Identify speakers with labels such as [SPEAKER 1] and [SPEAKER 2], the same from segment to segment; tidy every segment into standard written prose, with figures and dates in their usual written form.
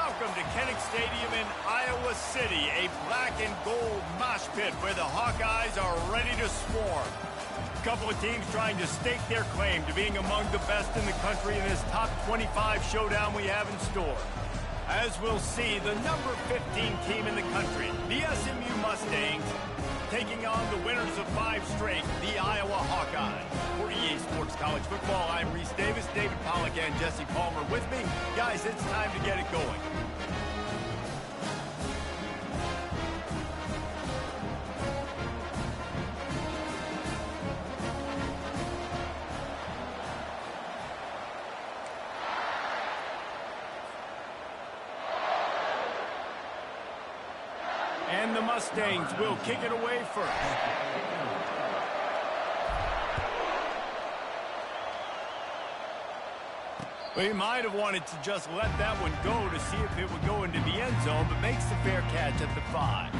[SPEAKER 1] Welcome to Kinnick Stadium in Iowa City, a black and gold mosh pit where the Hawkeyes are ready to swarm. A couple of teams trying to stake their claim to being among the best in the country in this top 25 showdown we have in store. As we'll see, the number 15 team in the country, the SMU Mustangs, taking on the winners of 5 straight, the Iowa Hawkeyes. For EA Sports College Football, I'm Reese Davis, David Pollack, and Jesse Palmer with me. Guys, it's time to get it going. And the Mustangs will kick it away first. We might have wanted to just let that one go to see if it would go into the end zone, but makes the fair catch at the 5.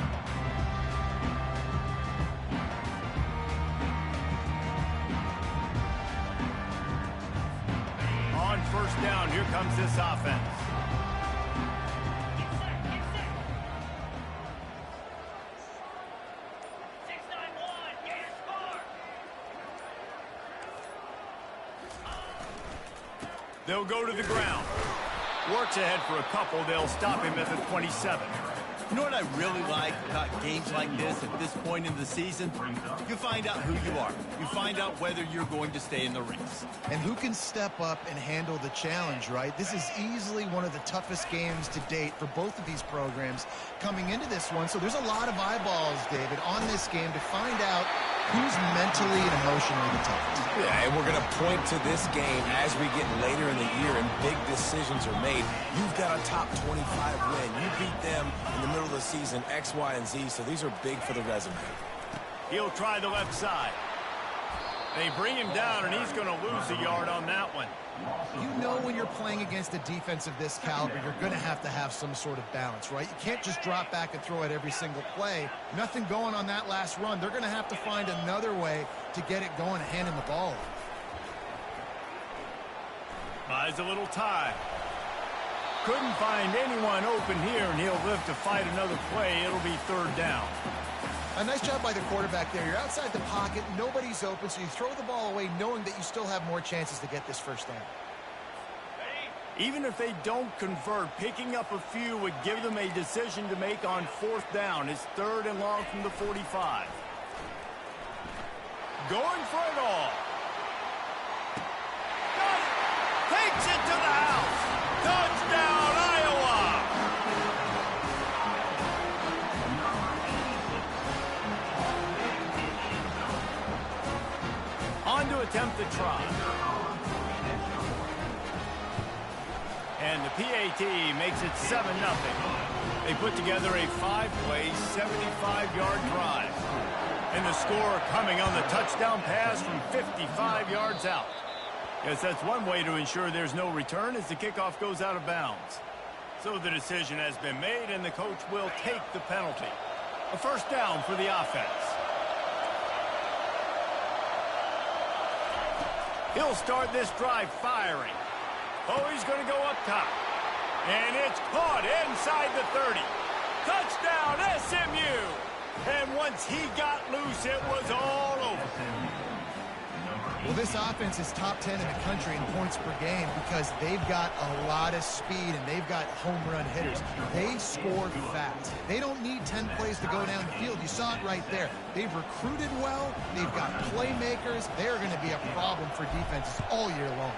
[SPEAKER 1] On first down, here comes this offense. They'll go to the ground. Works ahead for a couple. They'll stop him at the 27.
[SPEAKER 2] You know what I really like about games like this at this point in the season? You find out who you are. You find out whether you're going to stay in the race.
[SPEAKER 3] And who can step up and handle the challenge, right? This is easily one of the toughest games to date for both of these programs coming into this one. So there's a lot of eyeballs, David, on this game to find out who's mentally and emotionally the toughest.
[SPEAKER 4] Yeah, and we're going to point to this game as we get later in the year and big decisions are made. You've got a top 25 win. You beat them in the middle of the season, X, Y, and Z, so these are big for the resume.
[SPEAKER 1] He'll try the left side. They bring him down, and he's going to lose a yard on that one.
[SPEAKER 3] You know when you're playing against a defense of this caliber, you're going to have some sort of balance, right? You can't just drop back and throw it every single play. Nothing going on that last run. They're going to have to find another way to get it going and handing the ball.
[SPEAKER 1] Buys a little time. Couldn't find anyone open here, and he'll live to fight another play. It'll be third down.
[SPEAKER 3] A nice job by the quarterback there. You're outside the pocket, nobody's open, so you throw the ball away knowing that you still have more chances to get this first down.
[SPEAKER 1] Even if they don't convert, picking up a few would give them a decision to make on fourth down. It's 3rd and long from the 45. Going for it all. Got it. Takes it to the house. Touchdown, Iowa. On to attempt the try. And the PAT makes it 7-0. They put together a 5-play, 75-yard drive. And the score coming on the touchdown pass from 55 yards out. Yes, that's one way to ensure there's no return as the kickoff goes out of bounds. So the decision has been made, and the coach will take the penalty. A first down for the offense. He'll start this drive firing. Oh, he's going to go up top. And it's caught inside the 30. Touchdown, SMU! And once he got loose, it was all over.
[SPEAKER 3] Well, this offense is top 10 in the country in points per game because they've got a lot of speed and they've got home run hitters. They score fast. They don't need 10 plays to go down the field. You saw it right there. They've recruited well. They've got playmakers. They're going to be a problem for defenses all year long.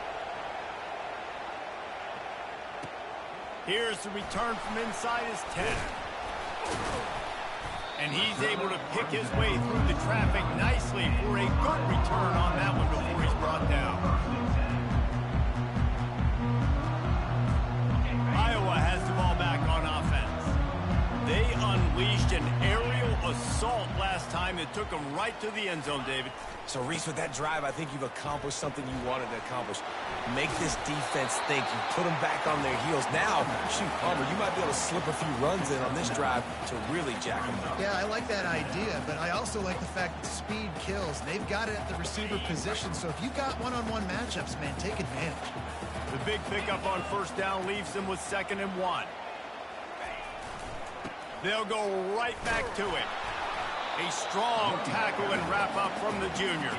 [SPEAKER 1] Here's the return from inside his 10. And he's able to pick his way through the traffic nicely for a good return on that one before he's brought down. Iowa has the ball back on offense. They unleashed an aerial assault last time that took them right to the end zone, David.
[SPEAKER 4] So, Reese, with that drive, I think you've accomplished something you wanted to accomplish. Make this defense think. You put them back on their heels. Now, shoot, Palmer, you might be able to slip a few runs in on this drive to really jack them up.
[SPEAKER 3] Yeah, I like that idea, but I also like the fact that speed kills. They've got it at the receiver position, so if you've got one-on-one matchups, man, take advantage.
[SPEAKER 1] The big pickup on first down leaves them with 2nd and 1. They'll go right back to it. A strong tackle and wrap up from the junior.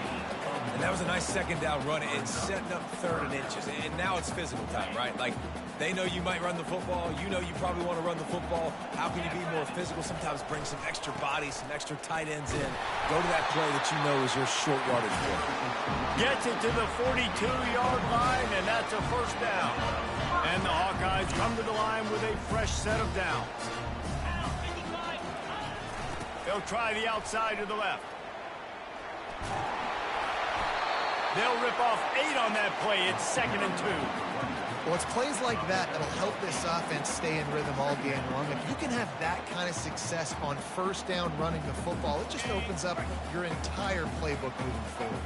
[SPEAKER 4] And that was a nice second down run and setting up 3rd and inches. And now it's physical time, right? Like, they know you might run the football. You know you probably want to run the football. How can you be more physical? Sometimes bring some extra bodies, some extra tight ends in. Go to that play that you know is your short yardage play.
[SPEAKER 1] Gets it to the 42-yard line, and that's a first down. And the Hawkeyes come to the line with a fresh set of downs. They'll try the outside to the left. They'll rip off 8 on that play. It's 2nd and 2.
[SPEAKER 3] Well, it's plays like that that'll help this offense stay in rhythm all game long. If you can have that kind of success on first down running the football, it just opens up your entire playbook moving forward.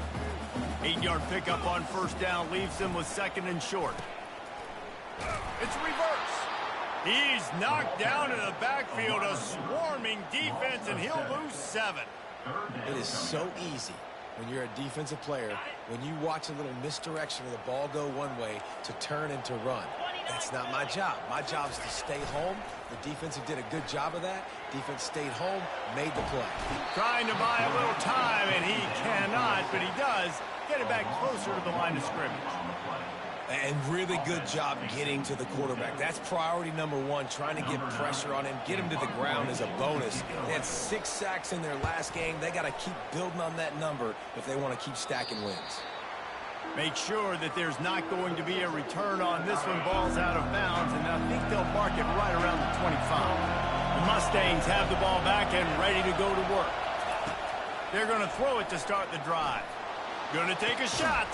[SPEAKER 1] 8-yard pickup on first down leaves them with 2nd and short. It's reverse. He's knocked down in the backfield, a swarming defense, and he'll lose 7.
[SPEAKER 4] It is so easy when you're a defensive player, when you watch a little misdirection of the ball go one way to turn and to run. That's not my job. My job is to stay home. The defensive did a good job of that. Defense stayed home, made the play.
[SPEAKER 1] Trying to buy a little time, and he cannot, but he does get it back closer to the line of scrimmage.
[SPEAKER 4] And really good job getting to the quarterback. That's priority number 1, trying to get pressure on him, get him to the ground as a bonus. They had 6 sacks in their last game. They got to keep building on that number if they want to keep stacking wins.
[SPEAKER 1] Make sure that there's not going to be a return on this one. Ball's out of bounds, and I think they'll mark it right around the 25. The Mustangs have the ball back and ready to go to work. They're going to throw it to start the drive. Going to take a shot.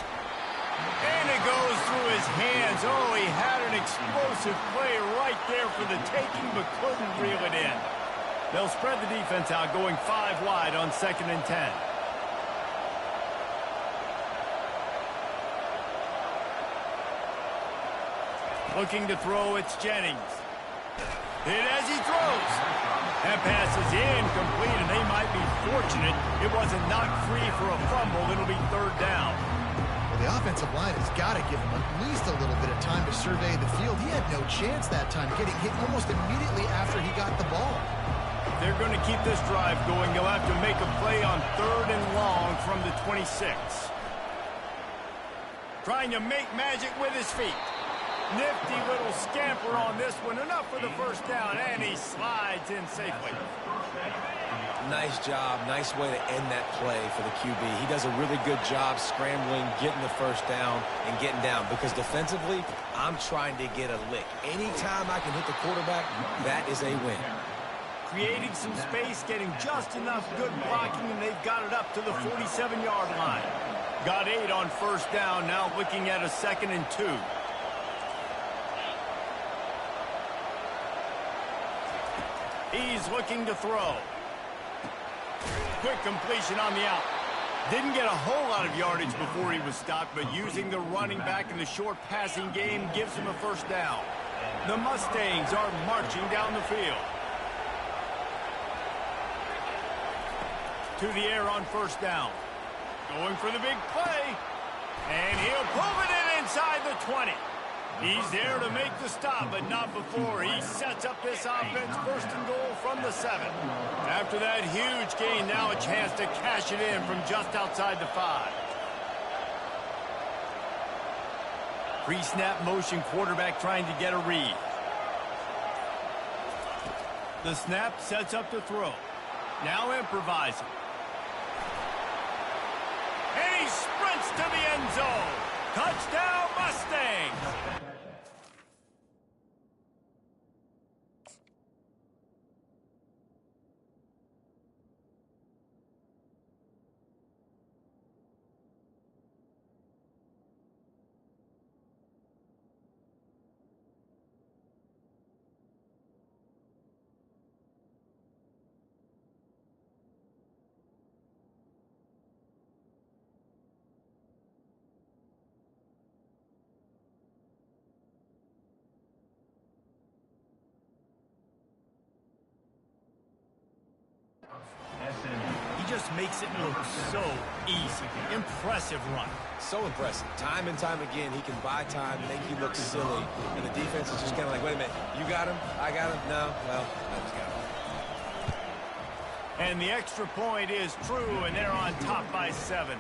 [SPEAKER 1] And it goes through his hands. Oh, he had an explosive play right there for the taking, but couldn't reel it in. They'll spread the defense out, going 5 wide on 2nd and 10. Looking to throw, it's Jennings. Hit as he throws. That pass is incomplete, and they might be fortunate it wasn't knocked free for a fumble. It'll be 3rd down.
[SPEAKER 3] Well, the offensive line has got to give him at least a little bit of time to survey the field. He had no chance that time, getting hit almost immediately after he got the ball.
[SPEAKER 1] They're going to keep this drive going. They'll have to make a play on 3rd and long from the 26. Trying to make magic with his feet. Nifty little scamper on this one. Enough for the first down, and he slides in safely.
[SPEAKER 4] Nice job. Nice way to end that play for the QB. He does a really good job scrambling, getting the first down, and getting down. Because defensively, I'm trying to get a lick. Anytime I can hit the quarterback, that is a win.
[SPEAKER 1] Creating some space, getting just enough good blocking, and they've got it up to the 47-yard line. Got 8 on first down, now looking at a 2nd and 2. He's looking to throw. Quick completion on the out. Didn't get a whole lot of yardage before he was stopped, but using the running back in the short passing game gives him a first down. The Mustangs are marching down the field. To the air on first down. Going for the big play. And he'll pull it in inside the 20. He's there to make the stop, but not before. He sets up this offense 1st and goal from the 7. After that huge gain, now a chance to cash it in from just outside the 5. Pre-snap motion, quarterback trying to get a read. The snap sets up to throw. Now improvising. And he sprints to the end zone. Touchdown, Mustangs! He just makes it look so easy. Impressive run.
[SPEAKER 4] So impressive. Time and time again, he can buy time, make you look silly. And the defense is just kind of like, wait a minute, you got him? I got him? No? Well, I just got him.
[SPEAKER 1] And the extra point is true, and they're on top by 7.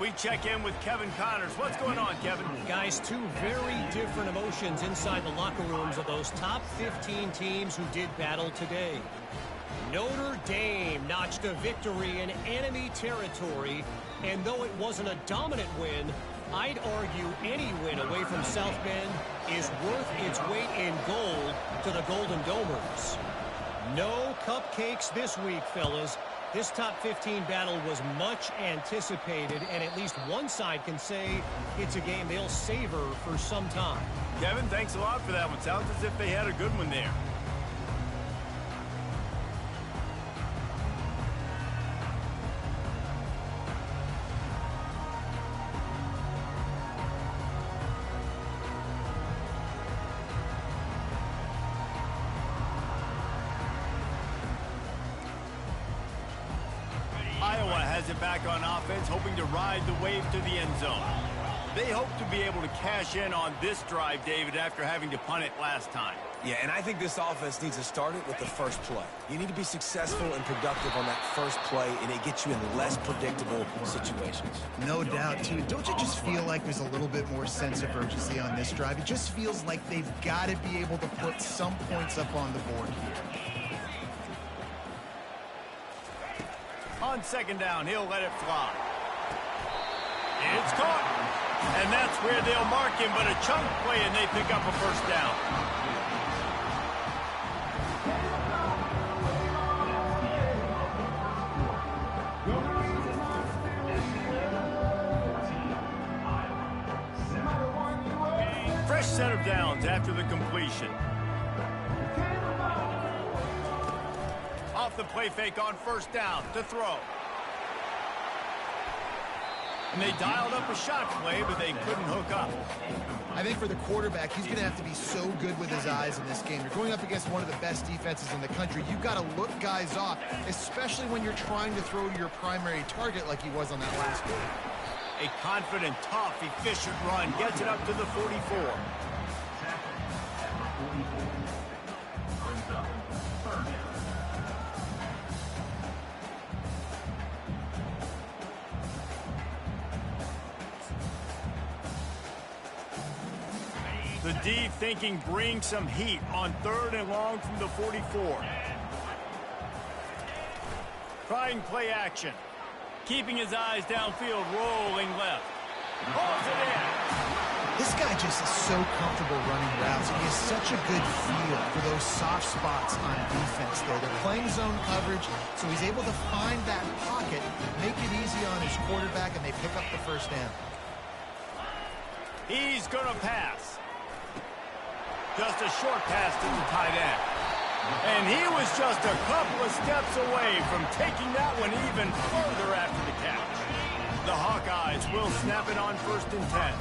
[SPEAKER 1] We check in with Kevin Connors. What's going on, Kevin?
[SPEAKER 5] Guys, two very different emotions inside the locker rooms of those top 15 teams who did battle today. Notre Dame notched a victory in enemy territory, and though it wasn't a dominant win, I'd argue any win away from South Bend is worth its weight in gold to the Golden Domers. No cupcakes this week, fellas. This top 15 battle was much anticipated, and at least one side can say it's a game they'll savor for some time.
[SPEAKER 1] Kevin, thanks a lot for that one. Sounds as if they had a good one there. Iowa has it back on offense, hoping to ride the wave to the end zone. They hope to be able to cash in on this drive, David, after having to punt it last time.
[SPEAKER 4] Yeah, and I think this offense needs to start it with the first play. You need to be successful and productive on that first play, and it gets you in less predictable situations.
[SPEAKER 3] No doubt, too. Don't you just feel like there's a little bit more sense of urgency on this drive? It just feels like they've got to be able to put some points up on the board here.
[SPEAKER 1] On second down, he'll let it fly. It's caught. And that's where they'll mark him, but a chunk play, and they pick up a first down. Fresh set of downs after the completion. Off the play fake on first down to throw. And they dialed up a shot play, but they couldn't hook up.
[SPEAKER 3] I think for the quarterback, he's going to have to be so good with his eyes in this game. You're going up against one of the best defenses in the country. You've got to look guys off, especially when you're trying to throw to your primary target like he was on that last play.
[SPEAKER 1] A confident, tough, efficient run gets it up to the 44. The D thinking bring some heat on third and long from the 44. Trying play action. Keeping his eyes downfield, rolling left. Pulls it in.
[SPEAKER 3] This guy just is so comfortable running routes. He has such a good feel for those soft spots on defense there. They're playing zone coverage, so he's able to find that pocket, make it easy on his quarterback, and they pick up the first down.
[SPEAKER 1] He's going to pass. Just a short pass to the tight end. And he was just a couple of steps away from taking that one even further after the catch. The Hawkeyes will snap it on first and 10.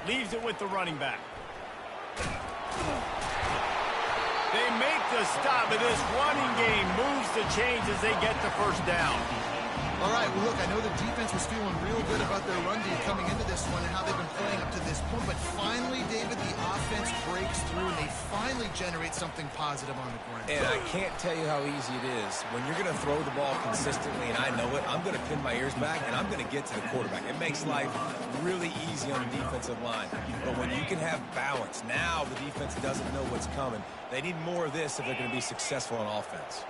[SPEAKER 1] Leaves it with the running back. They make the stop, but this running game moves the chains as they get the first down.
[SPEAKER 3] All right, well, look, I know the defense was feeling real good about their run D coming into this one and how they've been playing up to this point, but finally, David, the offense breaks through, and they finally generate something positive on the ground.
[SPEAKER 4] And I can't tell you how easy it is. When you're going to throw the ball consistently, and I know it, I'm going to pin my ears back, and I'm going to get to the quarterback. It makes life really easy on the defensive line. But when you can have balance, now the defense doesn't know what's coming. They need more of this if they're going to be successful on offense.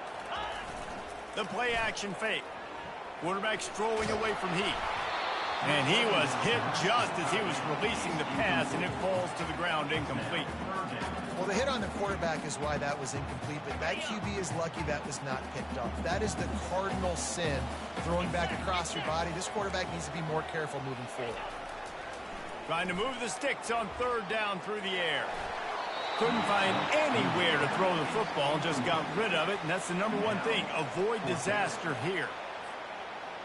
[SPEAKER 1] The play action fake. Quarterback strolling away from heat. And he was hit just as he was releasing the pass, and it falls to the ground incomplete.
[SPEAKER 3] Well, the hit on the quarterback is why that was incomplete, but that QB is lucky that was not picked up. That is the cardinal sin, throwing back across your body. This quarterback needs to be more careful moving forward.
[SPEAKER 1] Trying to move the sticks on third down through the air. Couldn't find anywhere to throw the football, just got rid of it, and that's the number one thing. Avoid disaster here.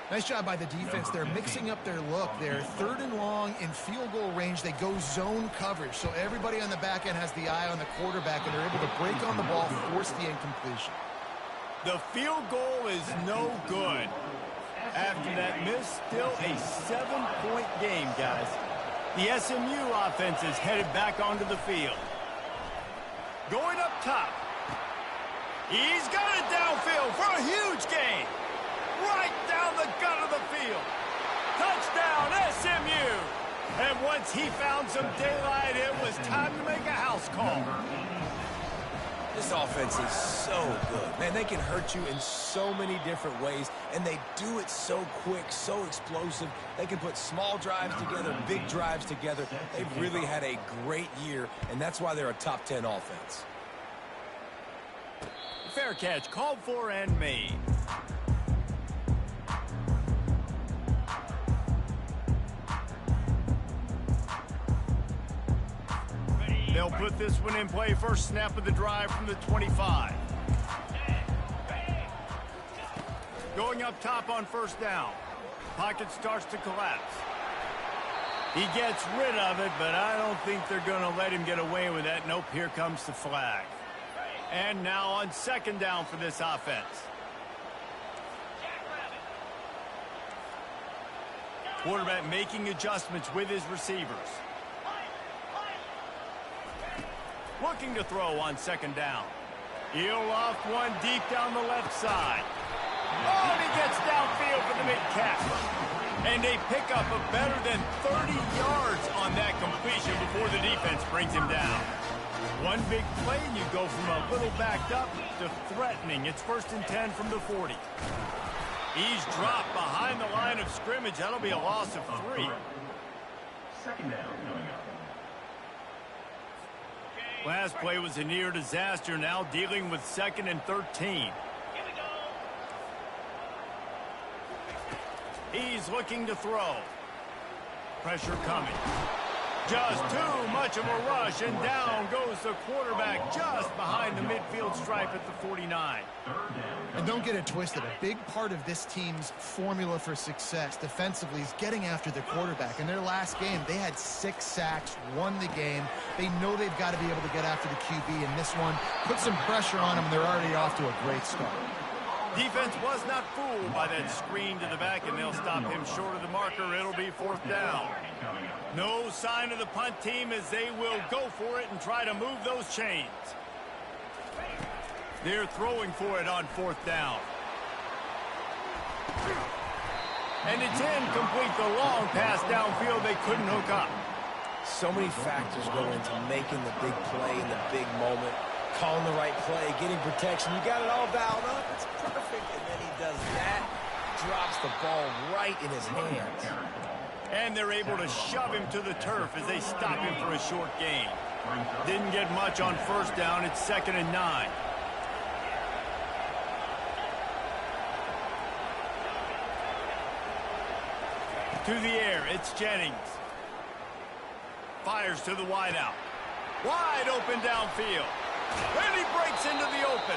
[SPEAKER 3] Nice job by the defense. They're mixing up their look. They're third and long in field goal range. They go zone coverage. So everybody on the back end has the eye on the quarterback, and they're able to break on the ball, force the incompletion.
[SPEAKER 1] The field goal is no good. After that miss, still a 7-point game, guys. The SMU offense is headed back onto the field. Going up top. He's got it downfield for a huge gain. Right down the gut of the field. Touchdown, SMU. And once he found some daylight, it was time to make a house call.
[SPEAKER 4] This offense is so good. Man, they can hurt you in so many different ways, and they do it so quick, so explosive. They can put small drives together, big drives together. They've really had a great year, and that's why they're a top 10 offense.
[SPEAKER 1] Fair catch, called for and made. They'll put this one in play. First snap of the drive from the 25. Going up top on first down. Pocket starts to collapse. He gets rid of it, but I don't think they're going to let him get away with that. Nope, here comes the flag. And now on second down for this offense. Quarterback making adjustments with his receivers. Looking to throw on second down. He'll loft one deep down the left side. Oh, and he gets downfield for the mid-cap. And they pick up a better than 30 yards on that completion before the defense brings him down. One big play, and you go from a little backed up to threatening. It's 1st and 10 from the 40. He's dropped behind the line of scrimmage. That'll be a loss of 3.
[SPEAKER 6] Second down coming up.
[SPEAKER 1] Last play was a near disaster. Now dealing with 2nd and 13. He's looking to throw. Pressure coming. Just too much of a rush, and down goes the quarterback just behind the midfield stripe at the 49.
[SPEAKER 3] And don't get it twisted. A big part of this team's formula for success defensively is getting after the quarterback. In their last game, they had 6 sacks, won the game. They know they've got to be able to get after the QB, and this one put some pressure on them. They're already off to a great start.
[SPEAKER 1] Defense was not fooled by that screen to the back, and they'll stop him short of the marker. It'll be 4th down. No sign of the punt team as they will go for it and try to move those chains. They're throwing for it on 4th down. And it's incomplete. The long pass downfield they couldn't hook up.
[SPEAKER 4] So many factors go into making the big play in the big moment. Calling the right play, getting protection. You got it all dialed up. It's perfect. And then he does that. Drops the ball right in his hands.
[SPEAKER 1] And they're able to shove him to the turf as they stop him for a short gain. Didn't get much on 1st down. It's 2nd and 9. To the air, it's Jennings. Fires to the wideout. Wide open downfield. And he breaks into the open.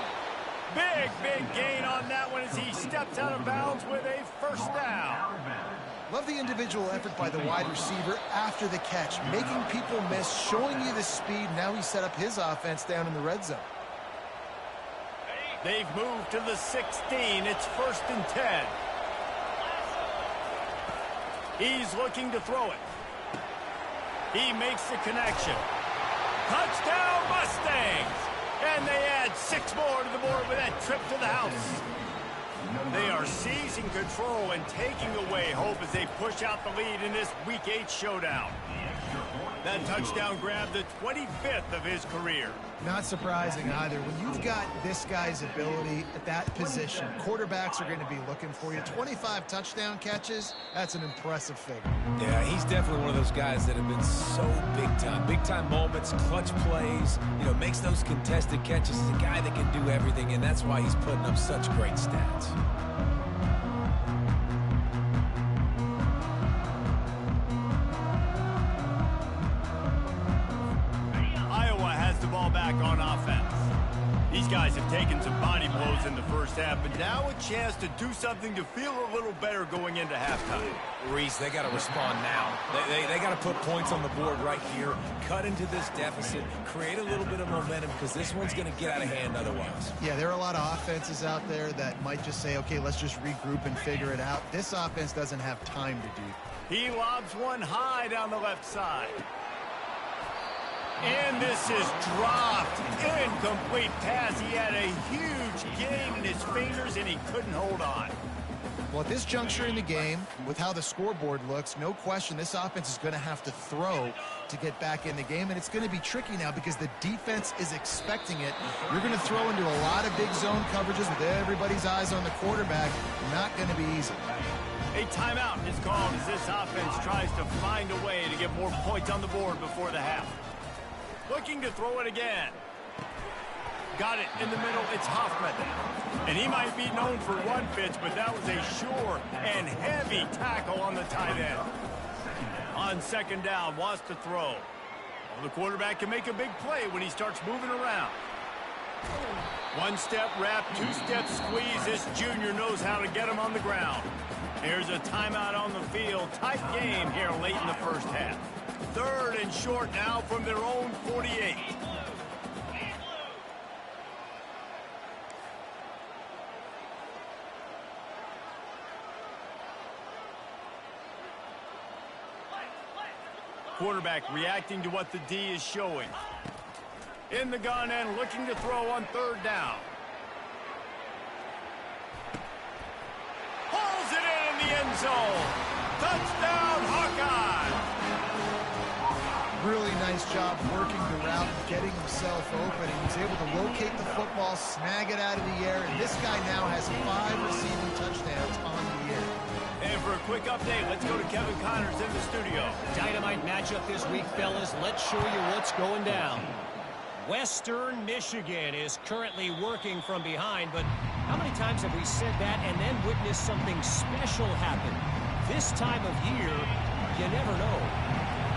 [SPEAKER 1] Big gain on that one as he steps out of bounds with a 1st down.
[SPEAKER 3] Love the individual effort by the wide receiver after the catch, making people miss, showing you the speed. Now he set up his offense down in the red zone.
[SPEAKER 1] They've moved to the 16. It's 1st and 10. He's looking to throw it. He makes the connection. Touchdown, Mustangs! And they add 6 more to the board with that trip to the house. They are seizing control and taking away hope as they push out the lead in this Week 8 showdown. That touchdown grabbed the 25th of his career.
[SPEAKER 3] Not surprising either. When you've got this guy's ability at that position, quarterbacks are going to be looking for you. 25 touchdown catches, that's an impressive figure.
[SPEAKER 4] Yeah, he's definitely one of those guys that have been so big time. Big time moments, clutch plays, makes those contested catches. He's a guy that can do everything, and that's why he's putting up such great stats.
[SPEAKER 1] Back on offense. These guys have taken some body blows in the first half, but now a chance to do something to feel a little better going into halftime.
[SPEAKER 4] Reese, they got to respond now. They got to put points on the board right here, cut into this deficit, create a little bit of momentum, because this one's going to get out of hand otherwise.
[SPEAKER 3] Yeah, there are a lot of offenses out there that might just say, okay, let's just regroup and figure it out. This offense doesn't have time to do.
[SPEAKER 1] He lobs one high down the left side. And this is dropped. Incomplete pass. He had a huge gain in his fingers, and he couldn't hold on.
[SPEAKER 3] Well, at this juncture in the game, with how the scoreboard looks, no question this offense is going to have to throw to get back in the game, and it's going to be tricky now because the defense is expecting it. You're going to throw into a lot of big zone coverages with everybody's eyes on the quarterback. Not going to be easy.
[SPEAKER 1] A timeout is called as this offense tries to find a way to get more points on the board before the half. Looking to throw it again. Got it in the middle. It's Hoffman. And he might be known for one pitch, but that was a sure and heavy tackle on the tight end. On second down, wants to throw. Well, the quarterback can make a big play when he starts moving around. One-step wrap, two-step squeeze. This junior knows how to get him on the ground. Here's a timeout on the field. Tight game here late in the first half. Third and short now from their own 48. Quarterback reacting to what the D is showing. In the gun and looking to throw on third down. Pulls it in the end zone. Touchdown, Hawkeye!
[SPEAKER 3] Really nice job working the route and getting himself open. And he's able to locate the football, snag it out of the air, and this guy now has 5 receiving touchdowns on the year.
[SPEAKER 1] And for a quick update, let's go to Kevin Connors in the studio.
[SPEAKER 5] Dynamite matchup this week, fellas. Let's show you what's going down. Western Michigan is currently working from behind, but how many times have we said that and then witnessed something special happen? This time of year, you never know.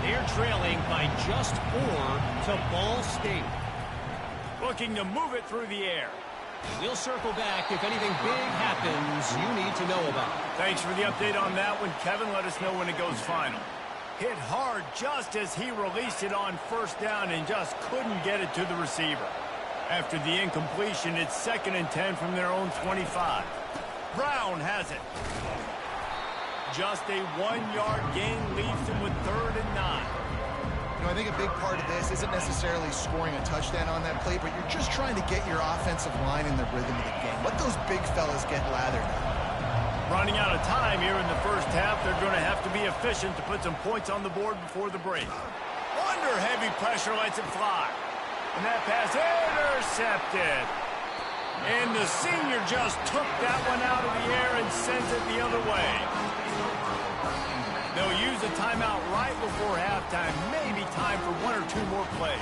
[SPEAKER 5] They're trailing by just 4 to Ball State.
[SPEAKER 1] Looking to move it through the air.
[SPEAKER 5] We'll circle back if anything big happens you need to know about.
[SPEAKER 1] Thanks for the update on that one, Kevin. Let us know when it goes final. Hit hard just as he released it on first down and just couldn't get it to the receiver. After the incompletion, it's 2nd and 10 from their own 25. Brown has it. Just a 1-yard gain leaves him with 3rd and 9.
[SPEAKER 3] You know, I think a big part of this isn't necessarily scoring a touchdown on that play, but you're just trying to get your offensive line in the rhythm of the game. Let those big fellas get lathered up.
[SPEAKER 1] Running out of time here in the first half, they're going to have to be efficient to put some points on the board before the break. Under heavy pressure, lets it fly. And that pass intercepted. And the senior just took that one out of the air and sends it the other way. They'll use a timeout right before halftime. Maybe time for 1 or 2 more plays.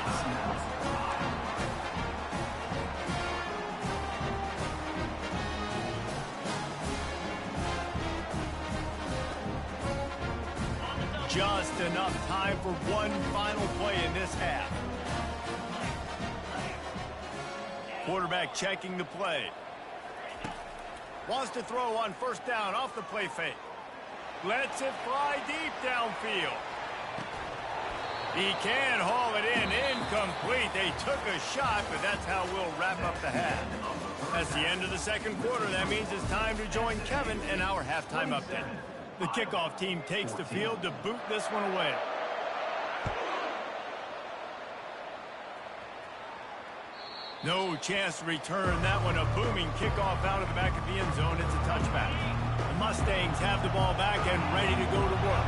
[SPEAKER 1] Just enough time for one final play in this half. Quarterback checking the play. Wants to throw on first down off the play fake. Lets it fly deep downfield. He can haul it in. Incomplete. They took a shot, but that's how we'll wrap up the half. That's the end of the second quarter. That means it's time to join Kevin in our halftime update. The kickoff team takes the field to boot this one away. No chance to return that one. A booming kickoff out of the back of the end zone. It's a touchback. The Mustangs have the ball back and ready to go to work.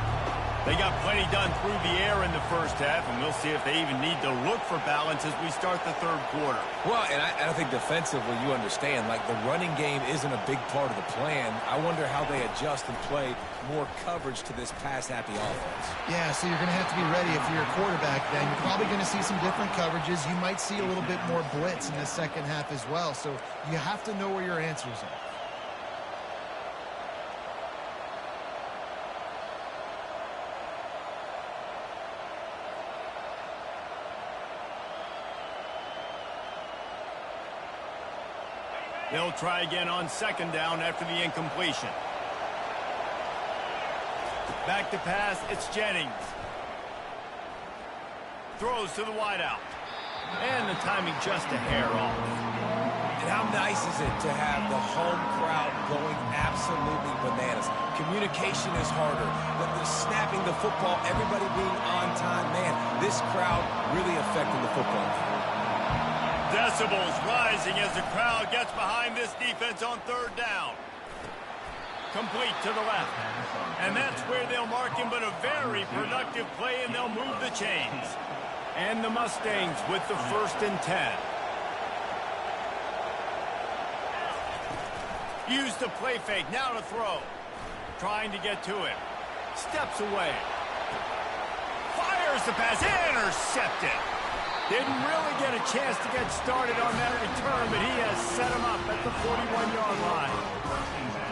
[SPEAKER 1] They got plenty done through the air in the first half, and we'll see if they even need to look for balance as we start the third quarter.
[SPEAKER 4] Well, and I think defensively, you understand, like the running game isn't a big part of the plan. I wonder how they adjust and play more coverage to this pass-happy offense.
[SPEAKER 3] Yeah, so you're going to have to be ready if you're a quarterback then. You're probably going to see some different coverages. You might see a little bit more blitz in the second half as well, so you have to know where your answers are.
[SPEAKER 1] They'll try again on second down after the incompletion. Back to pass, it's Jennings. Throws to the wideout. And the timing just a hair off.
[SPEAKER 4] And how nice is it to have the home crowd going absolutely bananas? Communication is harder. The snapping the football, everybody being on time. Man, this crowd really affecting the football game.
[SPEAKER 1] Decibels rising as the crowd gets behind this defense on third down. Complete to the left. And that's where they'll mark him, but a very productive play, and they'll move the chains. And the Mustangs with the 1st and 10. Use the play fake, now to throw. Trying to get to it. Steps away. Fires the pass, intercepted. Didn't really get a chance to get started on that return, but he has set him up at the 41-yard line.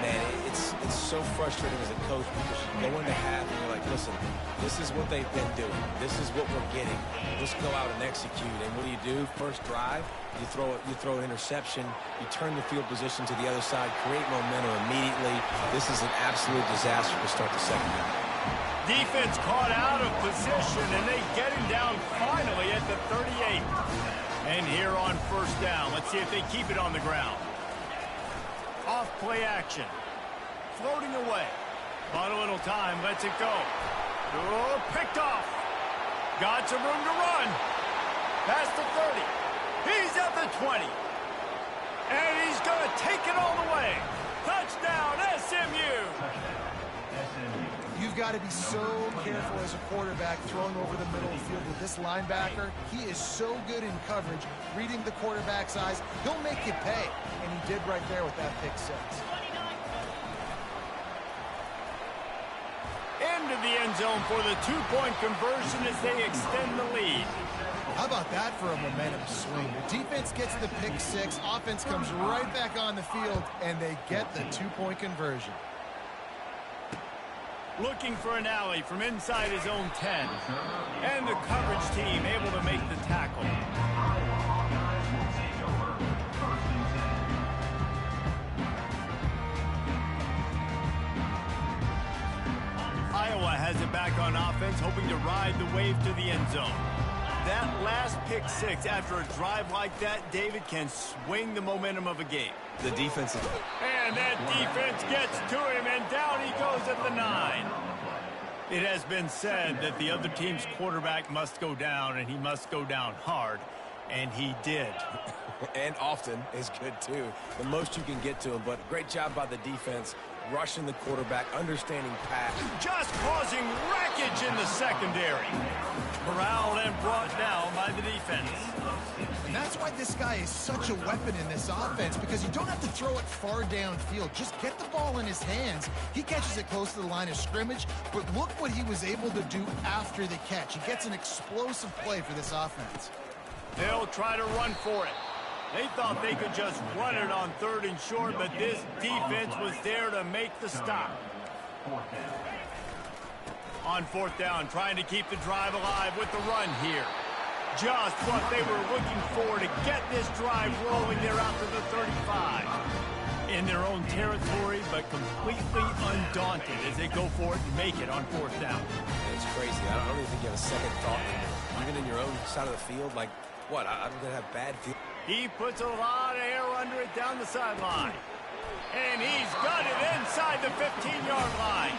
[SPEAKER 4] Man, it's so frustrating as a coach because you go into half and you're like, listen, this is what they've been doing. This is what we're getting. Let's go out and execute. And what do? First drive, you throw an interception, you turn the field position to the other side, create momentum immediately. This is an absolute disaster to start the second half.
[SPEAKER 1] Defense caught out of position, and they get him down finally at the 38. And here on 1st down, let's see if they keep it on the ground. Off play action. Floating away. Bought a little time, lets it go. Oh, picked off. Got some room to run. Past the 30. He's at the 20. And he's going to take it all the way. Touchdown, SMU.
[SPEAKER 3] You've got to be so careful as a quarterback throwing over the middle of the field with this linebacker. He is so good in coverage, reading the quarterback's eyes. He'll make you pay, and he did right there with that pick six.
[SPEAKER 1] Into the end zone for the 2-point conversion as they extend the lead.
[SPEAKER 3] How about that for a momentum swing? The defense gets the pick six, offense comes right back on the field, and they get the 2-point conversion.
[SPEAKER 1] Looking for an alley from inside his own 10. And the coverage team able to make the tackle. Iowa has it back on offense, hoping to ride the wave to the end zone. That last pick six after a drive like that, David, can swing the momentum of a game.
[SPEAKER 4] The defense is...
[SPEAKER 1] And that defense gets to him, and down he goes at the 9. It has been said that the other team's quarterback must go down, and he must go down hard, and he did.
[SPEAKER 4] And often is good, too. The most you can get to him, but great job by the defense, rushing the quarterback, understanding pass.
[SPEAKER 1] Just causing wreckage in the secondary. Corralled and brought down by the defense.
[SPEAKER 3] And that's why this guy is such a weapon in this offense, because you don't have to throw it far downfield. Just get the ball in his hands. He catches it close to the line of scrimmage, but look what he was able to do after the catch. He gets an explosive play for this offense.
[SPEAKER 1] They'll try to run for it. They thought they could just run it on 3rd and short, but this defense was there to make the stop. On 4th down, trying to keep the drive alive with the run here. Just what they were looking for to get this drive rolling there after the 35. In their own territory, but completely undaunted as they go for it and make it on 4th down.
[SPEAKER 4] It's crazy. I don't even think you have a second thought anymore. Even in your own side of the field, like, what? I'm going to have bad feel.
[SPEAKER 1] He puts a lot of air under it down the sideline. And he's got it inside the 15-yard line.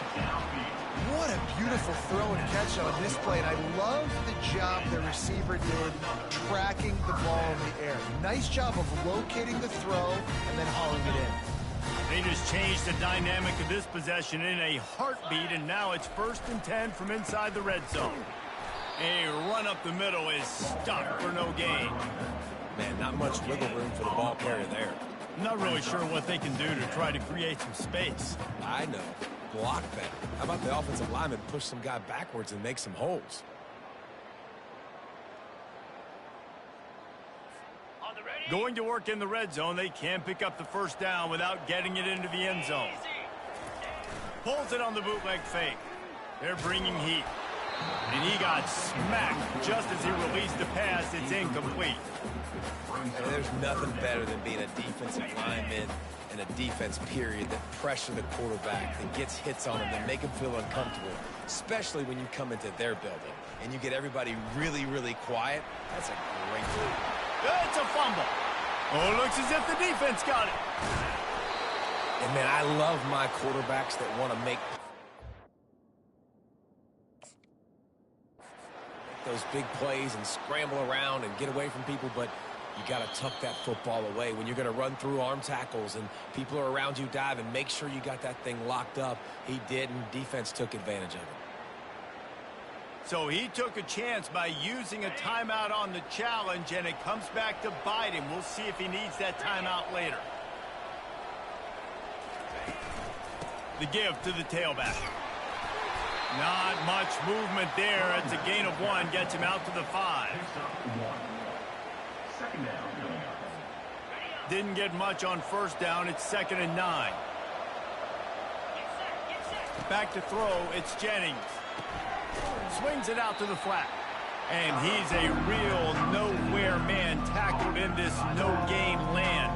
[SPEAKER 3] What a beautiful throw and catch on this play, and I love the job the receiver did tracking the ball in the air. Nice job of locating the throw and then hauling it in.
[SPEAKER 1] They just changed the dynamic of this possession in a heartbeat, and now it's 1st and 10 from inside the red zone. A run up the middle is stuck for no gain.
[SPEAKER 4] Man, not much wiggle room for the ball carrier there.
[SPEAKER 1] I'm not really sure what they can do to try to create some space.
[SPEAKER 4] I know. Block better. How about the offensive lineman push some guy backwards and make some holes?
[SPEAKER 1] Going to work in the red zone, they can't pick up the 1st down without getting it into the end zone. Pulls it on the bootleg fake. They're bringing heat. And he got smacked just as he released the pass. It's incomplete.
[SPEAKER 4] And there's nothing better than being a defensive lineman and a defense period that pressure the quarterback, that gets hits on him, that make him feel uncomfortable, especially when you come into their building and you get everybody really, really quiet. That's a great thing.
[SPEAKER 1] It's a fumble. Oh, looks as if the defense got it.
[SPEAKER 4] And, man, I love my quarterbacks that want to make those big plays and scramble around and get away from people, but you got to tuck that football away. When you're going to run through arm tackles and people are around you diving, make sure you got that thing locked up. He did, and defense took advantage of it.
[SPEAKER 1] So he took a chance by using a timeout on the challenge, and it comes back to bite him. We'll see if he needs that timeout later. The give to the tailback. Not much movement there. It's a gain of 1. Gets him out to the 5.
[SPEAKER 6] Second down coming up.
[SPEAKER 1] Didn't get much on first down. It's 2nd and 9. Back to throw. It's Jennings. Swings it out to the flat. And he's a real nowhere man, tackled in this no-gain land.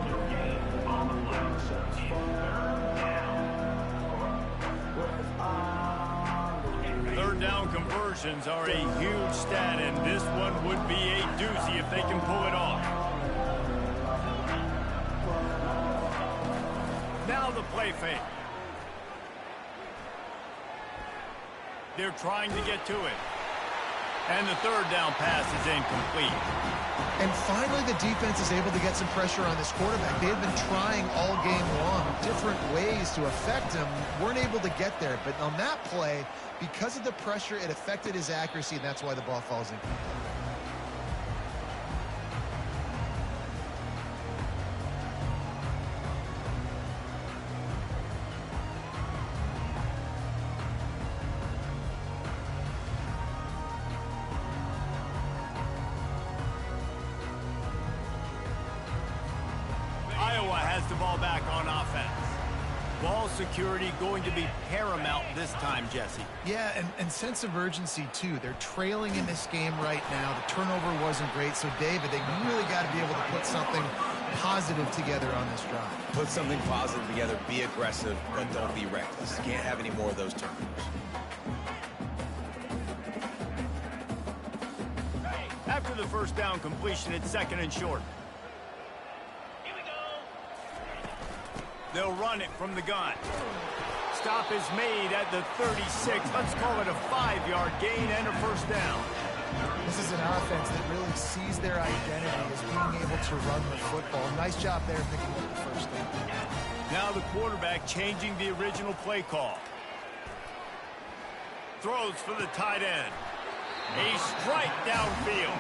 [SPEAKER 1] Third down conversions are a huge stat, and this one would be a doozy if they can pull it off. Now the play fake. They're trying to get to it. And the third down pass is incomplete.
[SPEAKER 3] And finally, the defense is able to get some pressure on this quarterback. They had been trying all game long different ways to affect him. Weren't able to get there. But on that play, because of the pressure, it affected his accuracy, and that's why the ball falls incomplete.
[SPEAKER 1] Iowa has the ball back on offense. Ball security going to be paramount this time, Jesse.
[SPEAKER 3] Yeah, and sense of urgency, too. They're trailing in this game right now. The turnover wasn't great. So, David, they really got to be able to put something positive together on this drive.
[SPEAKER 4] Put something positive together, be aggressive, but don't be reckless. Can't have any more of those turnovers.
[SPEAKER 1] After the first down completion, it's 2nd and short. They'll run it from the gun. Stop is made at the 36. Let's call it a 5-yard gain and a first down.
[SPEAKER 3] This is an offense that really sees their identity as being able to run the football. Nice job there picking up the first down.
[SPEAKER 1] Now the quarterback changing the original play call. Throws for the tight end. A strike downfield.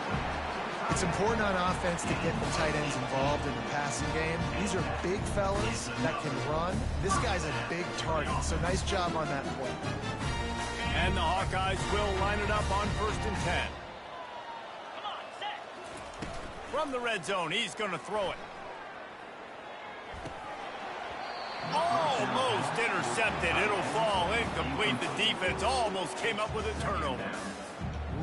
[SPEAKER 3] It's important on offense to get the tight ends involved in the passing game. These are big fellas that can run. This guy's a big target, so nice job on that play.
[SPEAKER 1] And the Hawkeyes will line it up on 1st and 10. From the red zone, he's going to throw it. Almost intercepted. It'll fall incomplete. The defense almost came up with a turnover.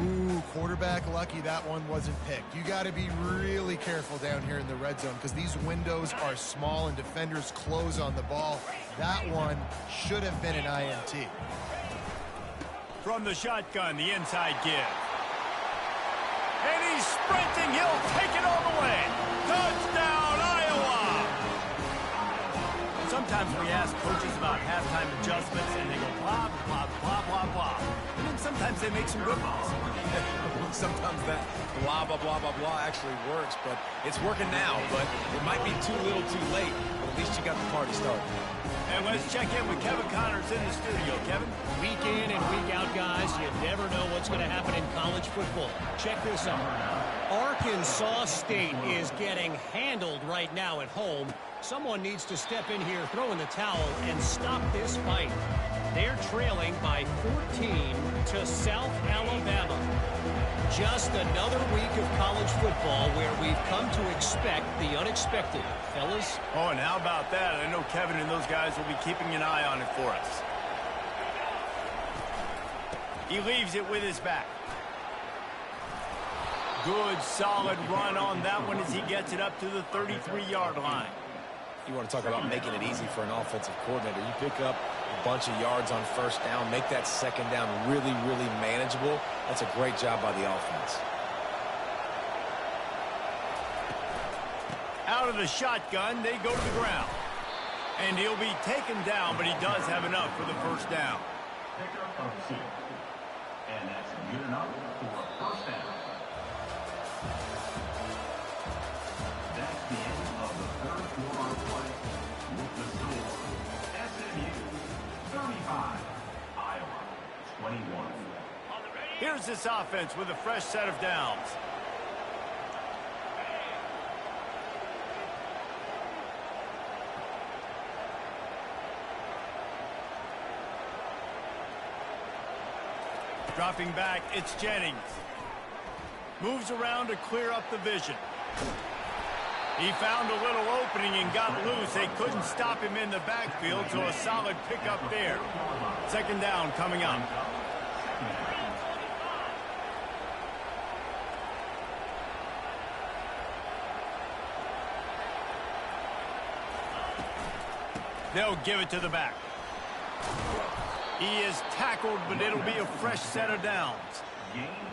[SPEAKER 3] Ooh, quarterback lucky that one wasn't picked. You got to be really careful down here in the red zone because these windows are small and defenders close on the ball. That one should have been an INT.
[SPEAKER 1] From the shotgun, the inside give. And he's sprinting. He'll take it all the way. Touchdown, Iowa! Sometimes we ask coaches about halftime adjustments, and they go blah, blah, blah, blah, blah. And then sometimes they make some good ones.
[SPEAKER 4] Sometimes that blah, blah, blah, blah, blah actually works, but it's working now. But it might be too little too late, but at least you got the party started.
[SPEAKER 1] And let's check in with Kevin Connors in the studio. Kevin?
[SPEAKER 5] Week in and week out, guys, you never know what's going to happen in college football. Check this out. Arkansas State is getting handled right now at home. Someone needs to step in here, throw in the towel, and stop this fight. They're trailing by 14 to South Alabama. Just another week of college football where we've come to expect the unexpected. Fellas?
[SPEAKER 1] Oh, and how about that? I know Kevin and those guys will be keeping an eye on it for us. He leaves it with his back. Good, solid run on that one as he gets it up to the 33-yard line.
[SPEAKER 4] You want to talk about making it easy for an offensive coordinator. You pick up a bunch of yards on first down, make that second down really, really manageable. That's a great job by the offense.
[SPEAKER 1] Out Out of the shotgun, they go to the ground. And he'll be taken down, but he does have enough for the first down.
[SPEAKER 6] Pickup of 6. And that's good enough for a first down. That's the end of the third quarter of play. With the score, SMU 35, Iowa 21.
[SPEAKER 1] Here's this offense with a fresh set of downs. Dropping back, it's Jennings. Moves around to clear up the vision. He found a little opening and got loose. They couldn't stop him in the backfield, so a solid pickup there. Second down coming up. They'll give it to the back. He is tackled, but it'll be a fresh set of downs.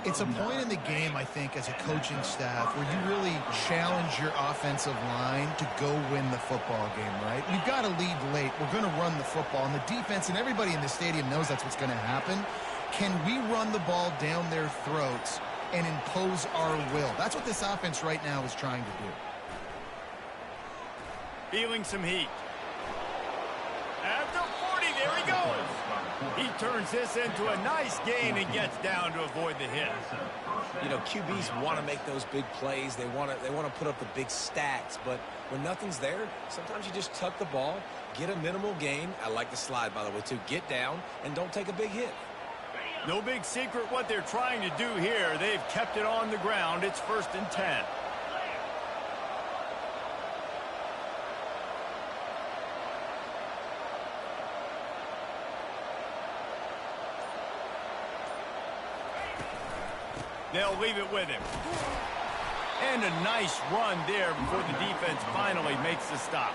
[SPEAKER 3] It's a point in the game, I think, as a coaching staff, where you really challenge your offensive line to go win the football game, right? We've got to lead late. We're going to run the football, and the defense and everybody in the stadium knows that's what's going to happen. Can we run the ball down their throats and impose our will? That's what this offense right now is trying to do.
[SPEAKER 1] Feeling some heat. At the 40, there he goes. He turns this into a nice gain and gets down to avoid the hit.
[SPEAKER 4] You know, QBs want to make those big plays. They want to put up the big stats. But when nothing's there, sometimes you just tuck the ball, get a minimal gain. I like the slide, by the way, too. Get down and don't take a big hit.
[SPEAKER 1] No big secret what they're trying to do here. They've kept it on the ground. It's 1st and 10. They'll leave it with him. And a nice run there before the defense finally makes the stop.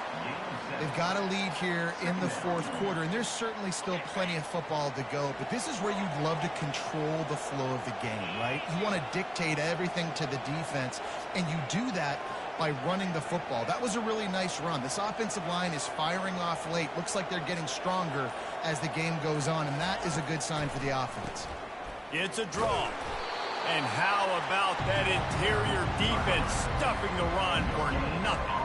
[SPEAKER 3] They've got a lead here in the fourth quarter, and there's certainly still plenty of football to go, but this is where you'd love to control the flow of the game, right? You want to dictate everything to the defense, and you do that by running the football. That was a really nice run. This offensive line is firing off late. Looks like they're getting stronger as the game goes on, and that is a good sign for the offense.
[SPEAKER 1] It's a draw. And how about that interior defense stuffing the run for nothing?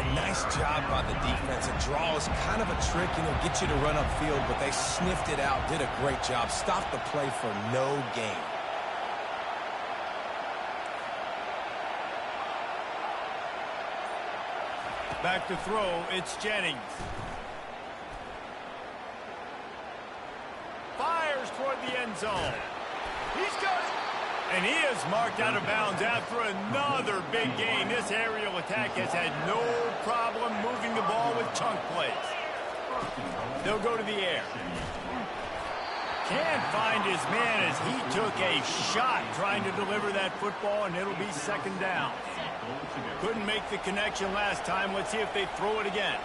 [SPEAKER 4] A nice job by the defense. A draw is kind of a trick, you know, get you to run upfield, but they sniffed it out, did a great job, stopped the play for no gain.
[SPEAKER 1] Back to throw, it's Jennings. Fires toward the end zone. He's got it. And he is marked out of bounds after another big gain. This aerial attack has had no problem moving the ball with chunk plays. They'll go to the air. Can't find his man as he took a shot trying to deliver that football, and it'll be second down. Couldn't make the connection last time. Let's see if they throw it again.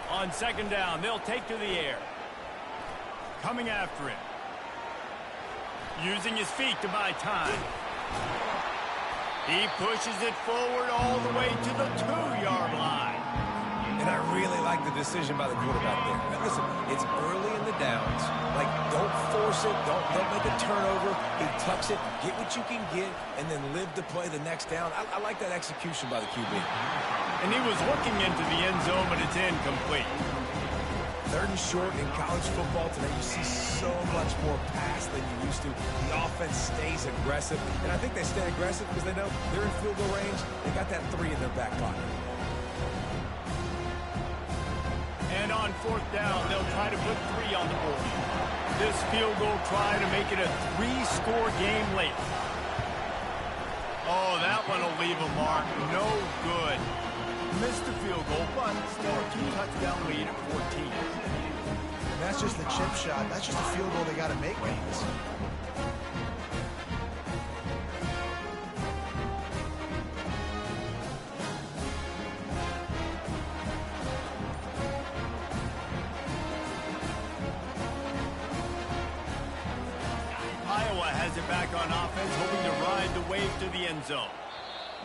[SPEAKER 1] On second down, they'll take to the air. Coming after him. Using his feet to buy time. He pushes it forward all the way to the 2-yard line.
[SPEAKER 4] And I really like the decision by the quarterback there. Now, listen, it's early in the downs. Like, don't force it. Don't make a turnover. He tucks it. Get what you can get, and then live to play the next down. I like that execution by the QB.
[SPEAKER 1] And he was looking into the end zone, but it's incomplete.
[SPEAKER 4] 3rd and short in college football today. You see so much more pass than you used to. The offense stays aggressive, and I think they stay aggressive because they know they're in field goal range. They got that 3 in their back pocket.
[SPEAKER 1] And on 4th down, they'll try to put 3 on the board. This field goal try to make it a 3-score game late. Oh, that one will leave a mark. No good. Missed the field goal, but still a 2-touchdown lead at 14.
[SPEAKER 3] And that's just the chip shot. That's just a field goal they got to make, guys.
[SPEAKER 1] Iowa has it back on offense, hoping to ride the wave to the end zone.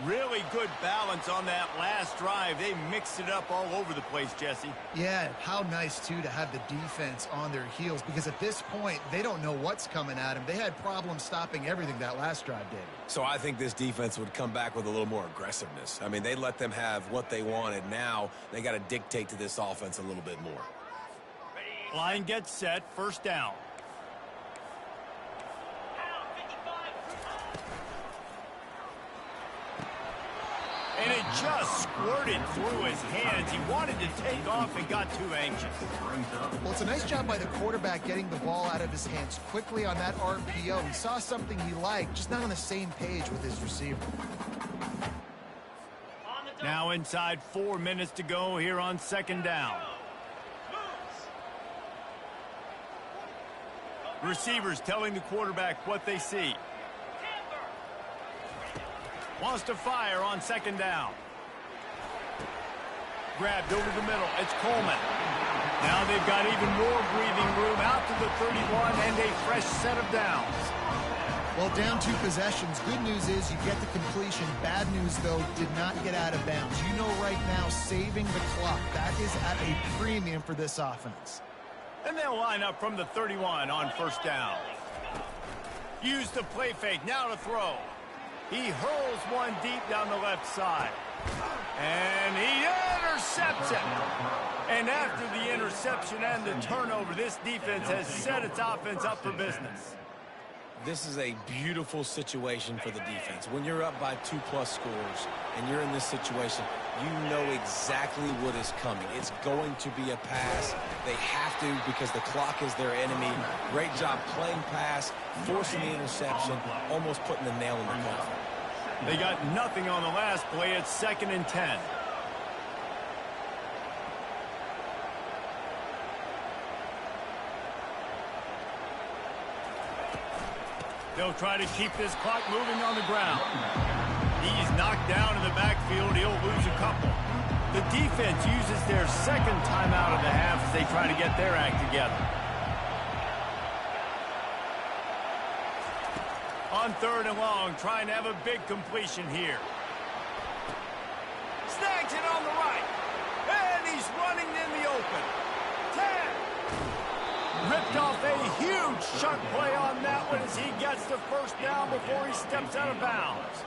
[SPEAKER 1] Really good balance on that last drive. They mixed it up all over the place, Jesse.
[SPEAKER 3] Yeah, how nice, too, to have the defense on their heels, because at this point, they don't know what's coming at them. They had problems stopping everything that last drive did.
[SPEAKER 4] So I think this defense would come back with a little more aggressiveness. I mean, they let them have what they wanted. Now they got to dictate to this offense a little bit more.
[SPEAKER 1] Line gets set, first down. And it just squirted through his hands. He wanted to take off and got too anxious.
[SPEAKER 3] Well, it's a nice job by the quarterback getting the ball out of his hands quickly on that RPO. He saw something he liked, just not on the same page with his receiver.
[SPEAKER 1] Now inside 4 minutes to go here on second down. Receivers telling the quarterback what they see. Wants to fire on second down. Grabbed over the middle. It's Coleman. Now they've got even more breathing room out to the 31 and a fresh set of downs.
[SPEAKER 3] Well, down 2 possessions. Good news is you get the completion. Bad news, though, did not get out of bounds. You know right now, saving the clock. That is at a premium for this offense.
[SPEAKER 1] And they'll line up from the 31 on first down. Use the play fake. Now to throw. He hurls one deep down the left side. And he intercepts it. And after the interception and the turnover, this defense has set its offense up for business.
[SPEAKER 4] This is a beautiful situation for the defense. When you're up by 2+ scores and you're in this situation, you know exactly what is coming. It's going to be a pass. They have to because the clock is their enemy. Great job playing pass, forcing the interception, almost putting the nail in the coffin.
[SPEAKER 1] They got nothing on the last play. It's 2nd and 10. They'll try to keep this clock moving on the ground. He's knocked down in the backfield. He'll lose a couple. The defense uses their second timeout of the half as they try to get their act together. On 3rd and long, trying to have a big completion here. Snags it on the right. And he's running in the open. 10. Ripped off a huge chunk play on that one as he gets the first down before he steps out of bounds.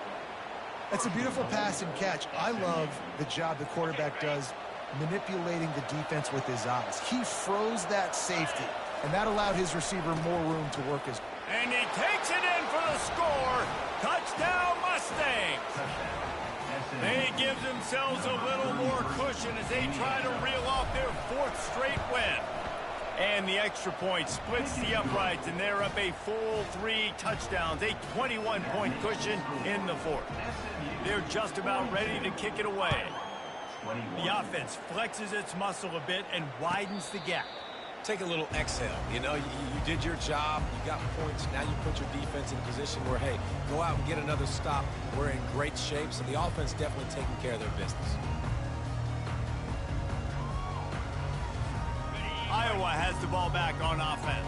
[SPEAKER 3] That's a beautiful pass and catch. I love the job the quarterback does manipulating the defense with his eyes. He froze that safety, and that allowed his receiver more room to work his.
[SPEAKER 1] And he takes it in for the score. Touchdown, Mustangs. They give themselves a little more cushion as they try to reel off their 4th straight win. And the extra point splits the uprights, and they're up a full 3 touchdowns, a 21-point cushion in the 4th. They're just about ready to kick it away. The offense flexes its muscle a bit and widens the gap.
[SPEAKER 4] Take a little exhale. You know, you did your job. You got points. Now you put your defense in a position where, hey, go out and get another stop. We're in great shape, so the offense definitely taking care of their business.
[SPEAKER 1] Iowa has the ball back on offense.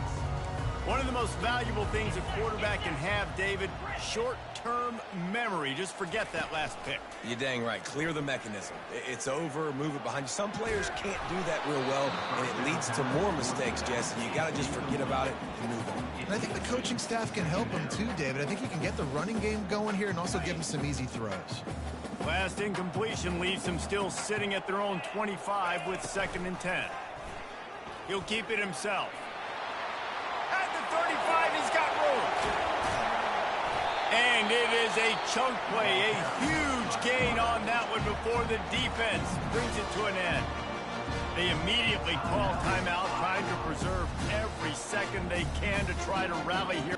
[SPEAKER 1] One of the most valuable things a quarterback can have, David, short-term memory. Just forget that last pick.
[SPEAKER 4] You're dang right. Clear the mechanism. It's over. Move it behind you. Some players can't do that real well, and it leads to more mistakes, Jesse. You got to just forget about it and move on.
[SPEAKER 3] And I think the coaching staff can help him too, David. I think he can get the running game going here and also give him some easy throws.
[SPEAKER 1] Last incompletion leaves them still sitting at their own 25 with 2nd and 10. He'll keep it himself. At the 35, he's got room. And it is a chunk play, a huge gain on that one before the defense brings it to an end. They immediately call timeout, trying to preserve every second they can to try to rally here.